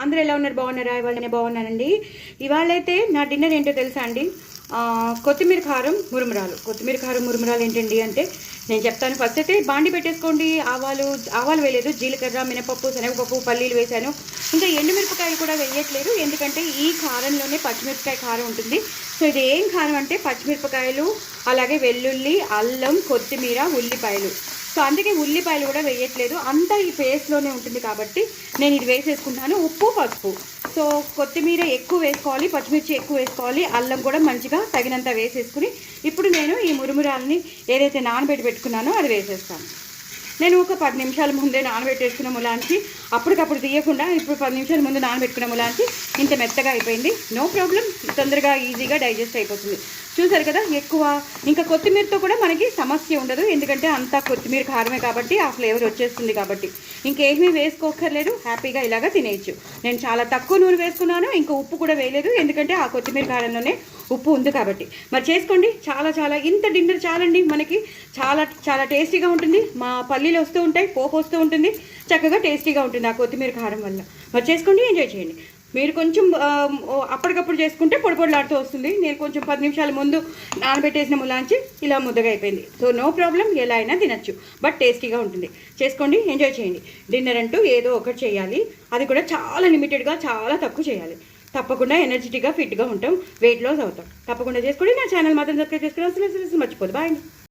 అందరూ ఎలా ఉన్నారు? బాగున్నారా? ఇవాళ నేను బాగున్నానండి. ఇవాళైతే నా డిన్నర్ ఏంటో తెలుసా అండి? కొత్తిమీర కారం మురుమురాలు. కొత్తిమీర కారం మురుమురాలు ఏంటండి అంటే నేను చెప్తాను. ఫస్ట్ అయితే బాండి పెట్టేసుకోండి. ఆవాలు వేయలేదు, జీలకర్ర, మినపప్పు, శనగపప్పు, పల్లీలు వేసాను. ఇంకా ఎండుమిరపకాయలు కూడా వేయట్లేదు, ఎందుకంటే ఈ కారంలోనే పచ్చిమిరపకాయ కారం ఉంటుంది. సో ఇది ఏం కారం అంటే పచ్చిమిరపకాయలు, అలాగే వెల్లుల్లి, అల్లం, కొత్తిమీర, ఉల్లిపాయలు. సో అందుకే ఉల్లిపాయలు కూడా వేయట్లేదు, అంతా ఈ పేస్ట్లోనే ఉంటుంది కాబట్టి నేను ఇది వేసేసుకుంటాను. ఉప్పు, పసుపు. సో కొత్తిమీర ఎక్కువ వేసుకోవాలి, పచ్చిమిర్చి ఎక్కువ వేసుకోవాలి, అల్లం కూడా మంచిగా తగినంత వేసేసుకుని ఇప్పుడు నేను ఈ మురుమురాలని ఏదైతే నానబెట్టి పెట్టుకున్నానో అది వేసేస్తాను. నేను ఒక 10 నిమిషాల ముందే నానబెట్టేసుకున్న ములాంచి అప్పటికప్పుడు తీయకుండా ఇప్పుడు 10 నిమిషాల ముందు నానబెట్టుకున్న ములాంచి ఇంత మెత్తగా అయిపోయింది. నో ప్రాబ్లం, తొందరగా ఈజీగా డైజెస్ట్ అయిపోతుంది. చూసారు కదా, ఎక్కువ ఇంకా కొత్తిమీరతో కూడా మనకి సమస్య ఉండదు, ఎందుకంటే అంతా కొత్తిమీర కారమే కాబట్టి ఆ ఫ్లేవర్ వచ్చేస్తుంది కాబట్టి ఇంకేమీ వేసుకోక్కర్లేదు, హ్యాపీగా ఇలాగా తినేయచ్చు. నేను చాలా తక్కువ నూనె వేసుకున్నాను, ఇంకా ఉప్పు కూడా వేయలేదు, ఎందుకంటే ఆ కొత్తిమీర కారంలోనే ఉప్పు ఉంది కాబట్టి. మరి చేసుకోండి, చాలా చాలా ఇంత డిన్నర్ చాలండి మనకి. చాలా చాలా టేస్టీగా ఉంటుంది. మా పల్లీలు వస్తూ ఉంటాయి, పోపు వస్తూ ఉంటుంది, చక్కగా టేస్టీగా ఉంటుంది ఆ కొత్తిమీర కారం వల్ల. మరి చేసుకోండి, ఎంజాయ్ చేయండి. మీరు కొంచెం అప్పటికప్పుడు చేసుకుంటే పొడిలాడుతూ వస్తుంది. నేను కొంచెం 10 నిమిషాల ముందు నానబెట్టేసిన ములాంచి ఇలా ముద్దగా అయిపోయింది. సో నో ప్రాబ్లం, ఎలా అయినా తినచ్చు, బట్ టేస్టీగా ఉంటుంది. చేసుకోండి, ఎంజాయ్ చేయండి. డిన్నర్ అంటూ ఏదో ఒకటి చేయాలి, అది కూడా చాలా లిమిటెడ్గా, చాలా తక్కువ చేయాలి. తప్పకుండా ఎనర్జెటిక్గా, ఫిట్గా ఉంటాం, వెయిట్ లాస్ అవుతాం. తప్పకుండా చేసుకోండి. నా ఛానల్ మాత్రం సబ్స్క్రైబ్ చేసుకుని అసలు మర్చిపోదు. బాయ్ అండి.